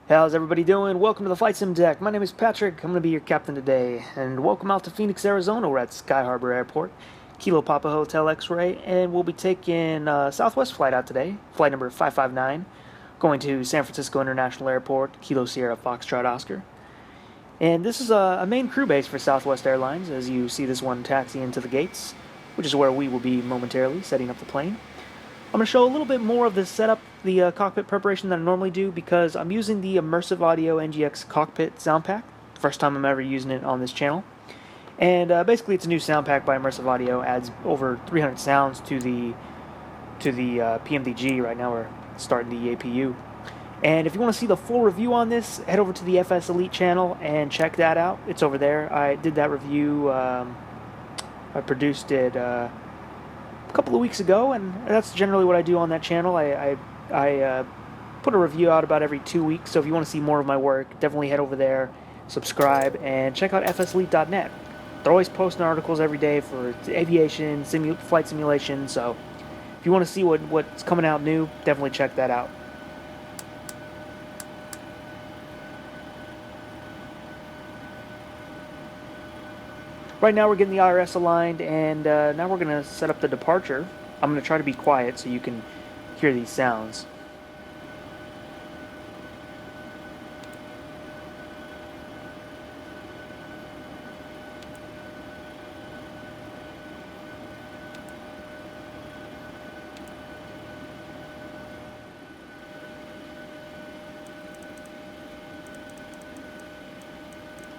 How's everybody doing? Welcome to the Flight Sim Deck. My name is Patrick. I'm going to be your captain today. And welcome out to Phoenix, Arizona. We're at Sky Harbor Airport, Kilo Papa Hotel X-Ray, and we'll be taking Southwest flight out today, flight number 559, going to San Francisco International Airport, Kilo Sierra Foxtrot Oscar. And this is a main crew base for Southwest Airlines, as you see this one taxi into the gates, which is where we will be momentarily setting up the plane. I'm going to show a little bit more of the setup, the cockpit preparation that I normally do, because I'm using the Immersive Audio NGX Cockpit Sound Pack. First time I'm ever using it on this channel. And basically it's a new sound pack by Immersive Audio, adds over 300 sounds to the PMDG. Right now we're starting the APU. And if you want to see the full review on this, head over to the FSElite channel and check that out. It's over there. I did that review, I produced it a couple of weeks ago, and that's generally what I do on that channel. I put a review out about every 2 weeks, so if you want to see more of my work, definitely head over there, subscribe, and check out FSElite.net. They're always posting articles every day for aviation, flight simulation, so if you want to see what's coming out new, definitely check that out. Right now we're getting the IRS aligned, and now we're going to set up the departure. I'm going to try to be quiet so you can hear these sounds.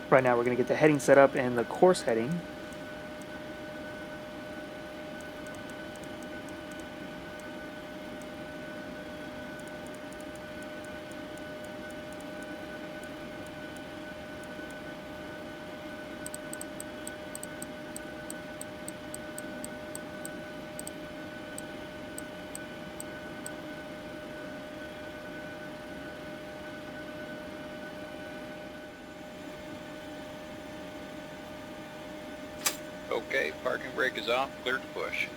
Right now we're going to get the heading set up and the course heading. Okay, parking brake is off, clear to push.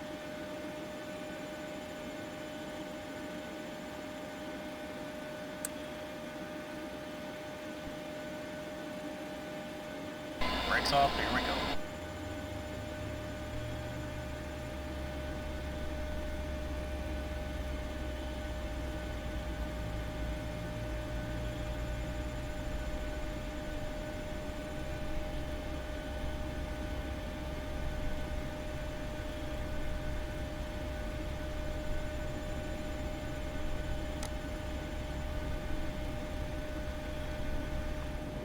Brakes off, here we go.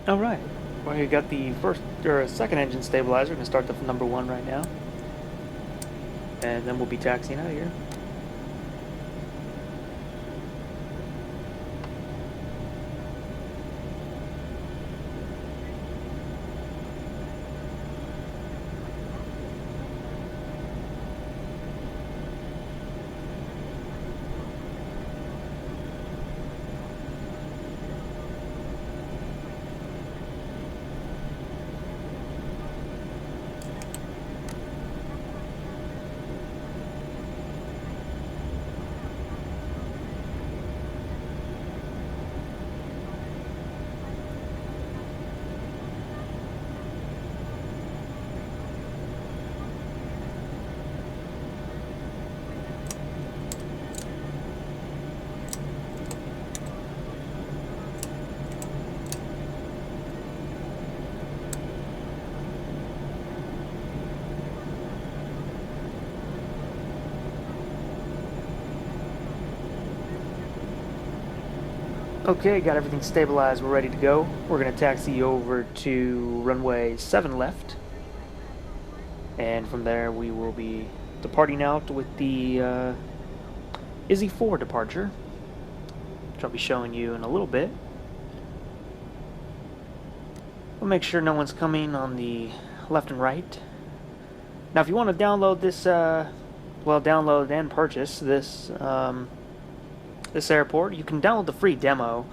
Alright, well you got the second engine stabilizer. We're going to start the number 1 right now. And then we'll be taxiing out of here. Okay, got everything stabilized, we're ready to go. We're going to taxi over to runway 7 left. And from there we will be departing out with the Izzy 4 departure, which I'll be showing you in a little bit. We'll make sure no one's coming on the left and right. Now if you want to download this, download and purchase this this airport, you can download the free demo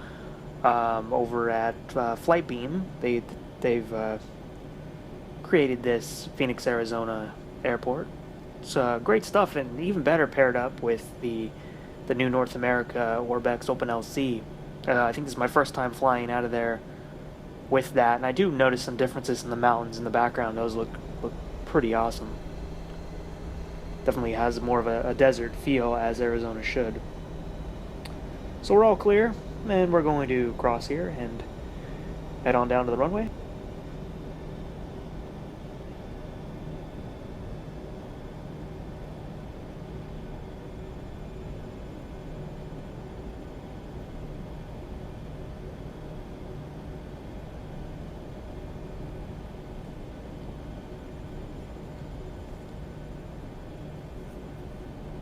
over at Flightbeam. They've created this Phoenix, Arizona airport. It's great stuff, and even better paired up with the new North America Orbex OpenLC I think this is my first time flying out of there with that, and I do notice some differences in the mountains in the background. Those look pretty awesome. Definitely has more of a desert feel, as Arizona should. So we're all clear, and we're going to cross here and head on down to the runway.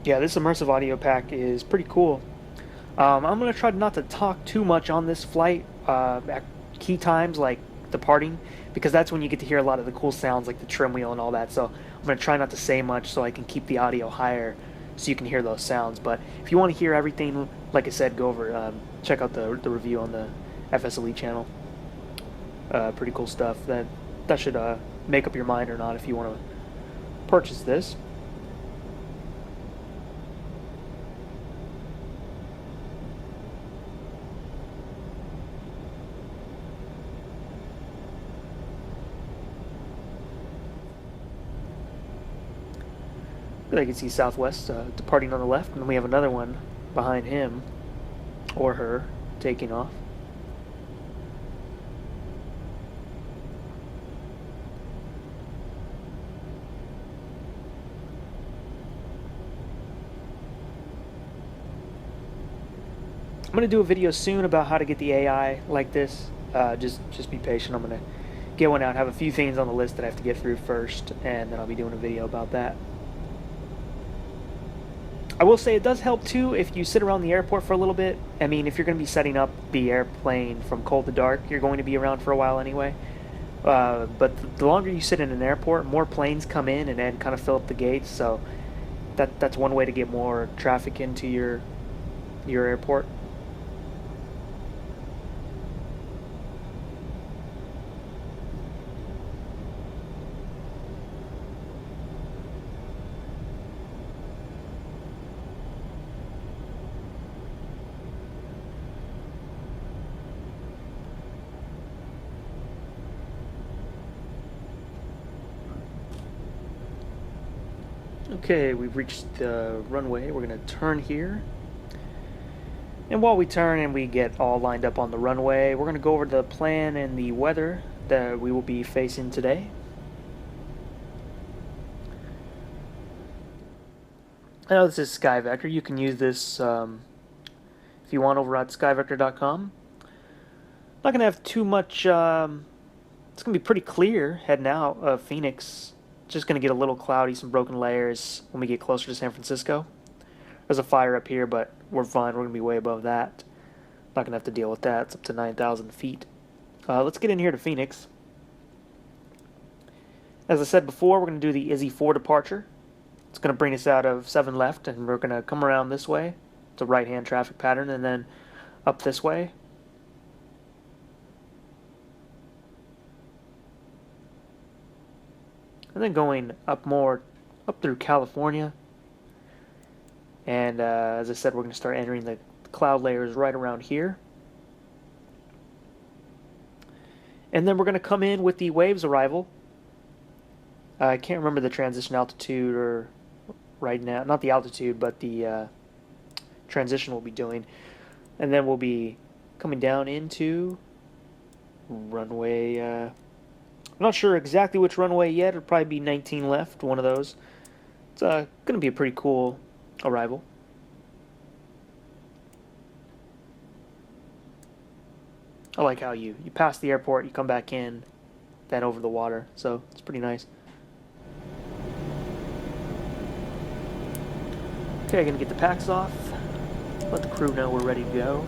Yeah, this immersive audio pack is pretty cool. I'm going to try not to talk too much on this flight at key times like departing, because that's when you get to hear a lot of the cool sounds like the trim wheel and all that. So I'm going to try not to say much so I can keep the audio higher so you can hear those sounds. But if you want to hear everything, like I said, go over, check out the review on the FSElite channel. Pretty cool stuff. That should make up your mind or not if you want to purchase this. I can see Southwest departing on the left, and then we have another one behind him or her taking off. I'm going to do a video soon about how to get the AI like this. Just be patient. I'm going to get one out. I have a few things on the list that I have to get through first, and then I'll be doing a video about that. I will say it does help too if you sit around the airport for a little bit. I mean, if you're going to be setting up the airplane from cold to dark, you're going to be around for a while anyway. But the longer you sit in an airport, more planes come in and then kind of fill up the gates. So that's one way to get more traffic into your airport. Okay, we've reached the runway. We're going to turn here. And while we turn and we get all lined up on the runway, we're going to go over the plan and the weather that we will be facing today. I know this is SkyVector. You can use this if you want over at skyvector.com. Not going to have too much... it's going to be pretty clear heading out of Phoenix. Just going to get a little cloudy, some broken layers when we get closer to San Francisco. There's a fire up here, but we're fine. We're going to be way above that. Not going to have to deal with that. It's up to 9,000 feet. Let's get in here to Phoenix. As I said before, we're going to do the Izzy 4 departure. It's going to bring us out of 7 left, and we're going to come around this way. It's a right-hand traffic pattern, and then up this way. And then going up through California. And as I said, we're going to start entering the cloud layers right around here. And then we're going to come in with the waves arrival. I can't remember the transition altitude or right now. Not the altitude, but the transition we'll be doing. And then we'll be coming down into runway... I'm not sure exactly which runway yet. It'll probably be 19 left, one of those. It's going to be a pretty cool arrival. I like how you pass the airport, you come back in, then over the water. So it's pretty nice. Okay, going to get the packs off. Let the crew know we're ready to go.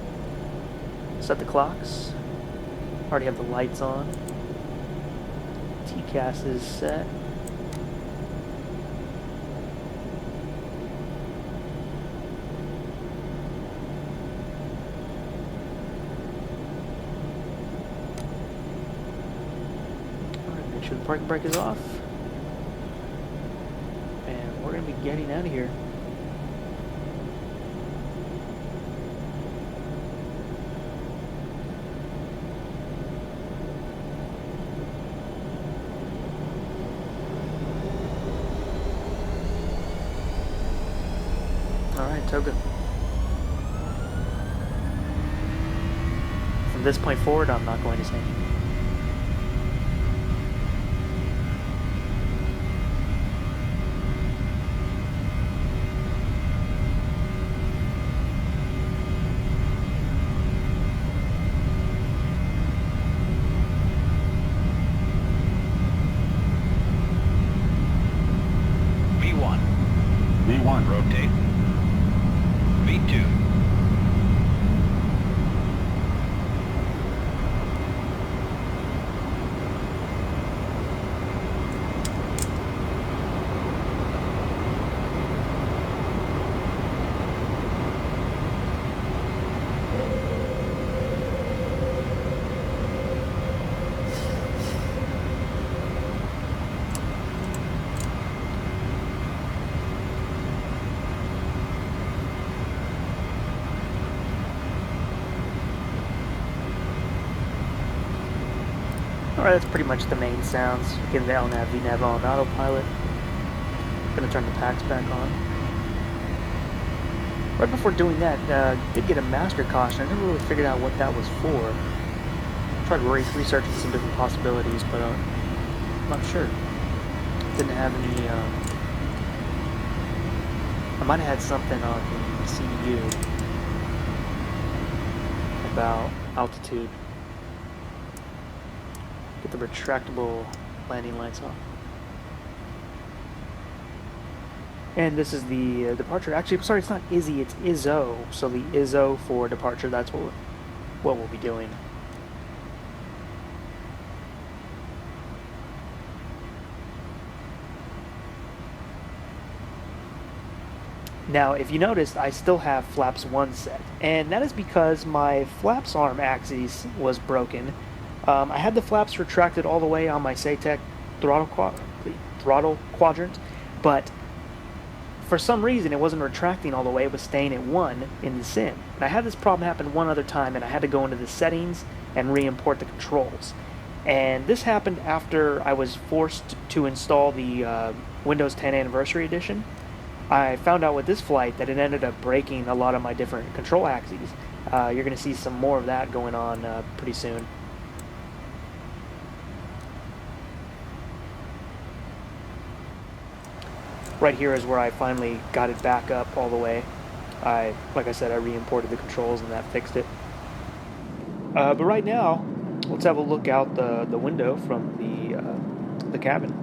Set the clocks. Already have the lights on. TCAS is set. Alright, make sure the parking brake is off. And we're going to be getting out of here. Toga. From this point forward, I'm not going to say anything. V1, rotate. V2. Alright, that's pretty much the main sounds. Getting the LNAV, VNAV on autopilot. Gonna turn the packs back on. Right before doing that, did get a master caution. I never really figured out what that was for. Tried researching some different possibilities, but I'm not sure. Didn't have any, I might have had something on the CDU about altitude. Get the retractable landing lights off. And this is the departure. Actually, I'm sorry, it's not IZZY, it's ISO. So the ISO for departure, that's what we'll be doing. Now, if you noticed, I still have flaps 1 set, and that is because my flaps arm axis was broken. I had the flaps retracted all the way on my Saitek throttle quadrant, but for some reason it wasn't retracting all the way, it was staying at 1 in the sim. And I had this problem happen one other time, and I had to go into the settings and re-import the controls. And this happened after I was forced to install the Windows 10 Anniversary Edition. I found out with this flight that it ended up breaking a lot of my different control axes. You're going to see some more of that going on pretty soon. Right here is where I finally got it back up all the way. Like I said, I re-imported the controls and that fixed it. But right now, let's have a look out the window from the cabin.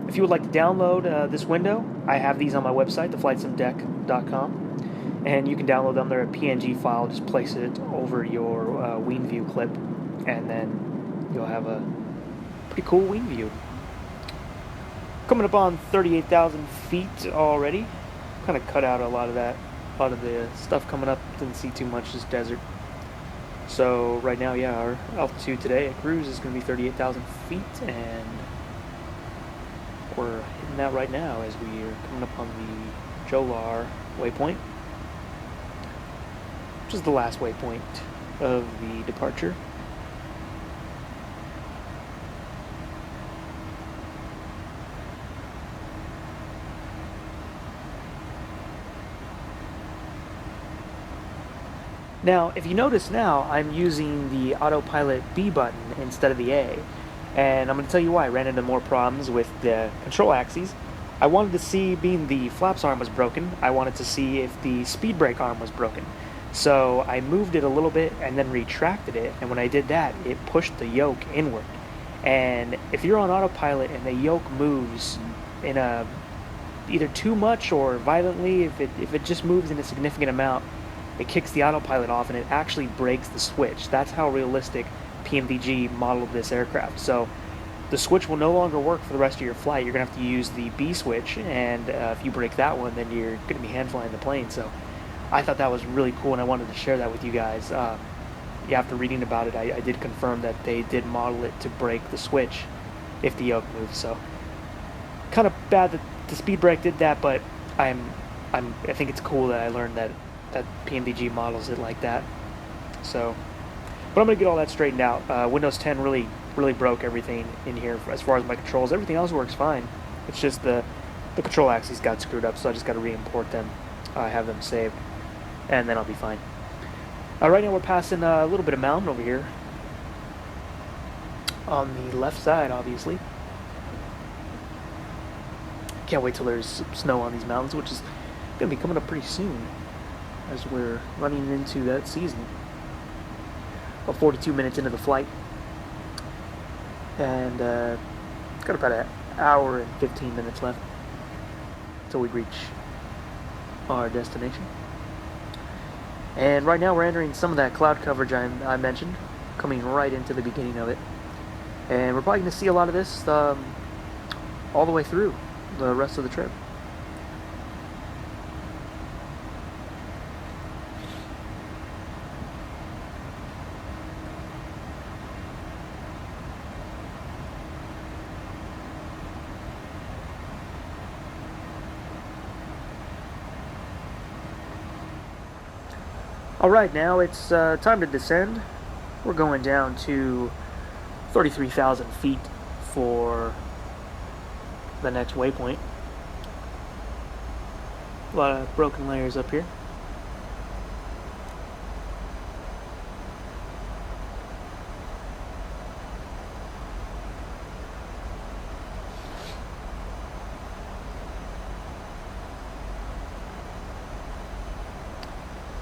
If you would like to download this window, I have these on my website, theflightsimdeck.com, and you can download them. They're a PNG file. Just place it over your wing view clip, and then you'll have a pretty cool wing view. Coming up on 38,000 feet already. Kind of cut out a lot of that, a lot of the stuff coming up. Didn't see too much, just desert. So right now, yeah, our altitude today at cruise is going to be 38,000 feet, and we're hitting that right now as we are coming up on the Jolar waypoint, which is the last waypoint of the departure. Now, if you notice now, I'm using the autopilot B button instead of the A. And I'm going to tell you why. I ran into more problems with the control axes. I wanted to see, being the flaps arm was broken, I wanted to see if the speed brake arm was broken. So I moved it a little bit and then retracted it, and when I did that, it pushed the yoke inward. And if you're on autopilot and the yoke moves in a either too much or violently, if it just moves in a significant amount, it kicks the autopilot off and it actually breaks the switch. That's how realistic PMDG modeled this aircraft. So the switch will no longer work for the rest of your flight. You're going to have to use the B switch, and if you break that one, then you're going to be hand flying the plane. So I thought that was really cool, and I wanted to share that with you guys. After reading about it, I did confirm that they did model it to break the switch if the yoke moves. So kind of bad that the speed brake did that, but I think it's cool that I learned that PMDG models it like that. So, but I'm gonna get all that straightened out. Windows 10 really broke everything in here as far as my controls. Everything else works fine. It's just the control axes got screwed up, so I just got to re-import them, have them saved, and then I'll be fine. Right now we're passing a little bit of mountain over here on the left side, obviously. Can't wait till there's snow on these mountains, which is going to be coming up pretty soon as we're running into that season. About 42 minutes into the flight, and got about an hour and 15 minutes left until we reach our destination. And right now we're entering some of that cloud coverage I mentioned, coming right into the beginning of it. And we're probably going to see a lot of this all the way through the rest of the trip. Alright, now it's time to descend. We're going down to 33,000 feet for the next waypoint. A lot of broken layers up here.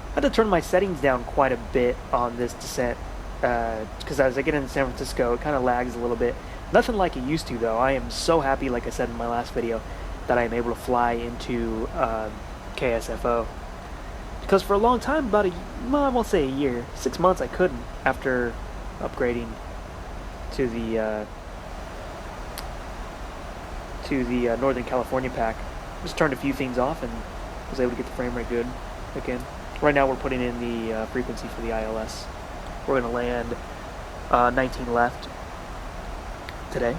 I had to turn my settings down quite a bit on this descent because as I get into San Francisco, it kind of lags a little bit. Nothing like it used to, though. I am so happy, like I said in my last video, that I am able to fly into KSFO. Because for a long time, about I won't say a year, 6 months, I couldn't after upgrading to the Northern California pack. Just turned a few things off and was able to get the frame rate good again. Right now we're putting in the frequency for the ILS. We're going to land 19 left today.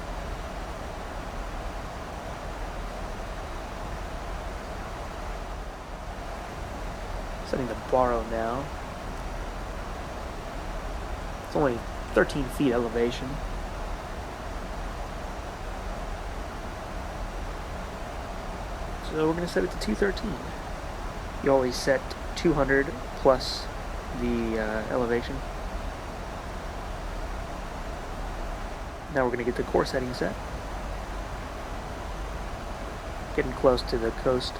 Setting the borrow now. It's only 13 feet elevation. So we're going to set it to 213. You always set 200 plus the elevation. Now we're going to get the core setting set. Getting close to the coast.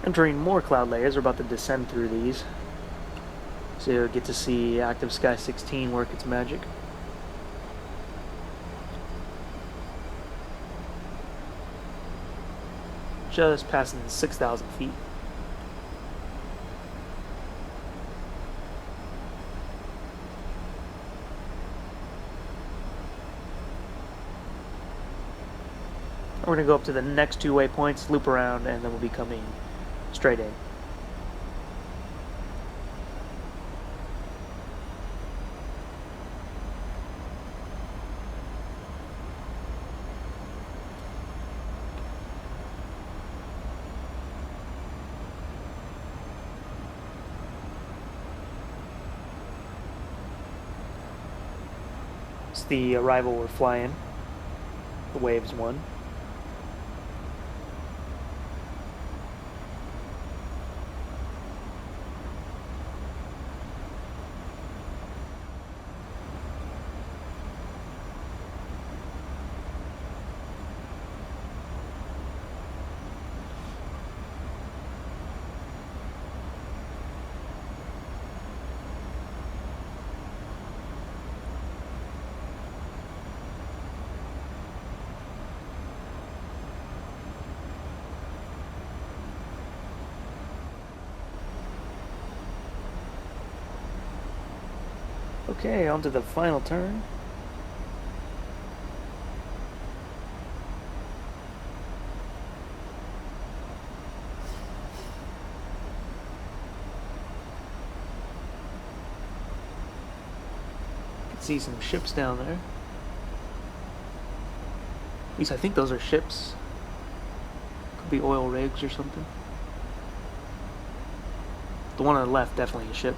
Entering more cloud layers. We're about to descend through these. So you'll get to see Active Sky 16 work its magic. Just passing 6,000 feet. We're going to go up to the next two waypoints, loop around, and then we'll be coming straight in. It's the arrival we're flying, the Waves 1. Okay, on to the final turn. You can see some ships down there. At least I think those are ships. Could be oil rigs or something. The one on the left, definitely a ship.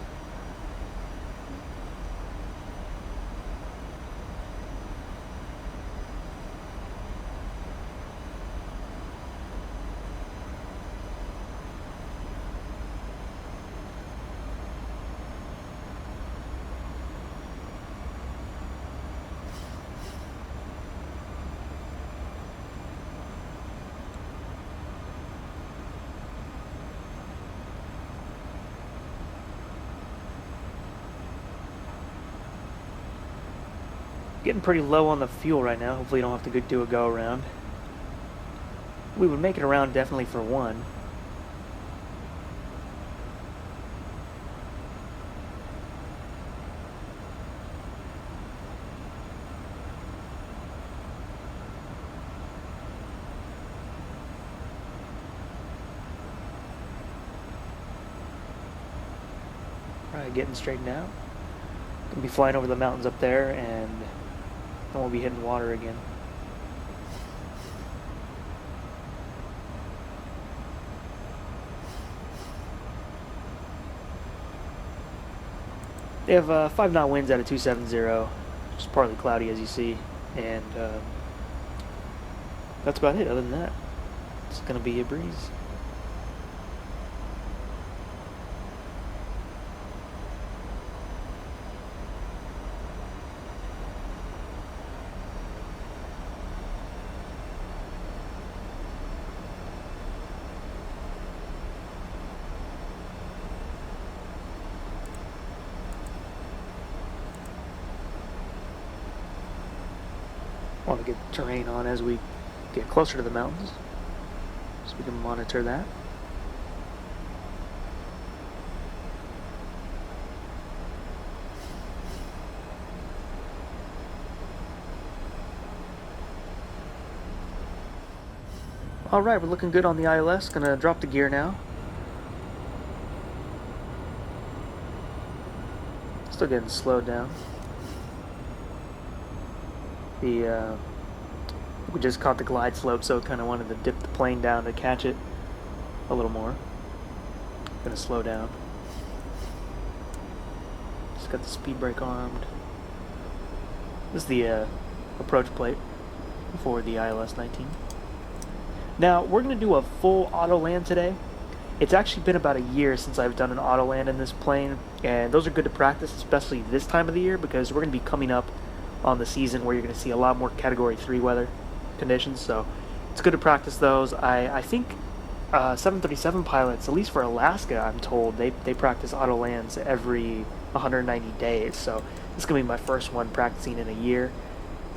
Getting pretty low on the fuel right now. Hopefully you don't have to do a go around. We would make it around definitely for one. Alright, getting straightened out. Gonna be flying over the mountains up there, and then we'll be hitting water again. They have 5-knot winds out of 270, which is partly cloudy as you see, and that's about it. Other than that, it's gonna be a breeze. Want to get terrain on as we get closer to the mountains, so we can monitor that. Alright, we're looking good on the ILS. Gonna drop the gear now. Still getting slowed down. We just caught the glide slope, so kind of wanted to dip the plane down to catch it a little more. Gonna slow down. Just got the speed brake armed. This is the approach plate for the ILS 19. Now we're gonna do a full auto land today. It's actually been about a year since I've done an auto land in this plane, and those are good to practice, especially this time of the year, because we're gonna be coming up on the season where you're going to see a lot more Category 3 weather conditions, so it's good to practice those. I think 737 pilots, at least for Alaska, I'm told, they practice auto lands every 190 days, so this is going to be my first one practicing in a year.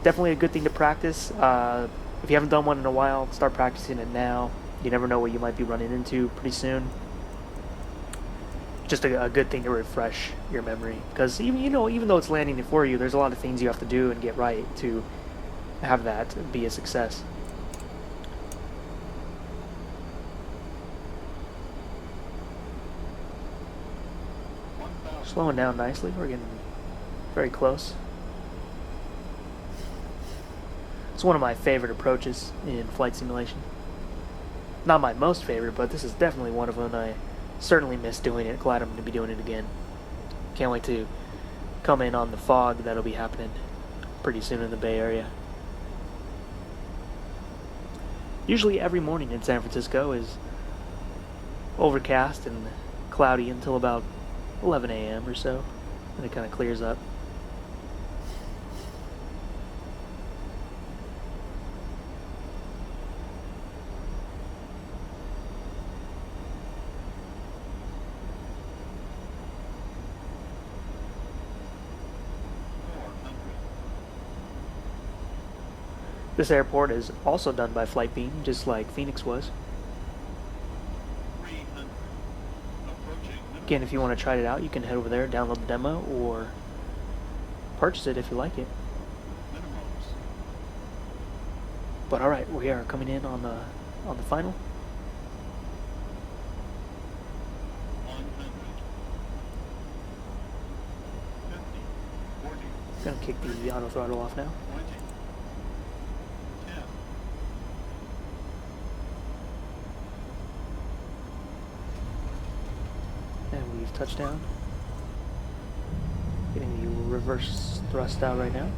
Definitely a good thing to practice. If you haven't done one in a while, start practicing it now. You never know what you might be running into pretty soon. Just a good thing to refresh your memory, because even though it's landing for you, there's a lot of things you have to do and get right to have that be a success. Slowing down nicely. We're getting very close. It's one of my favorite approaches in flight simulation. Not my most favorite, but this is definitely one of them. I certainly miss doing it. Glad I'm going to be doing it again. Can't wait to come in on the fog that'll be happening pretty soon in the Bay Area. Usually every morning in San Francisco is overcast and cloudy until about 11 a.m. or so, and it kind of clears up. This airport is also done by Flightbeam, just like Phoenix was. Again, if you want to try it out, you can head over there, download the demo, or purchase it if you like it. But alright, we are coming in on the final. 100, 50, 40, Gonna kick the auto throttle off now. 20, 10. And we've touched down. Getting the reverse thrust out right now.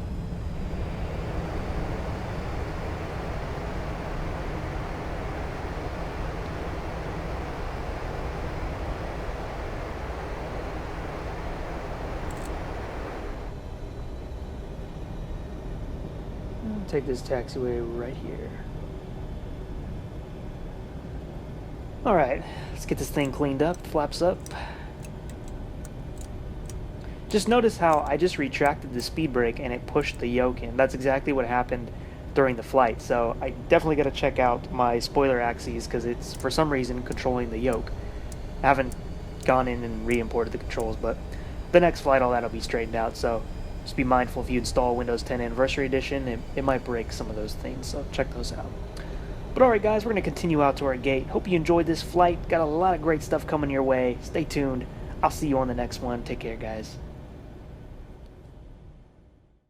Take this taxiway right here. Alright, let's get this thing cleaned up, flaps up. Just notice how I just retracted the speed brake and it pushed the yoke in. That's exactly what happened during the flight. So I definitely got to check out my spoiler axes because it's for some reason controlling the yoke. I haven't gone in and re-imported the controls, but the next flight all that'll be straightened out. So just be mindful if you install Windows 10 Anniversary Edition, it might break some of those things, so check those out. But alright guys, we're going to continue out to our gate. Hope you enjoyed this flight. Got a lot of great stuff coming your way. Stay tuned. I'll see you on the next one. Take care guys.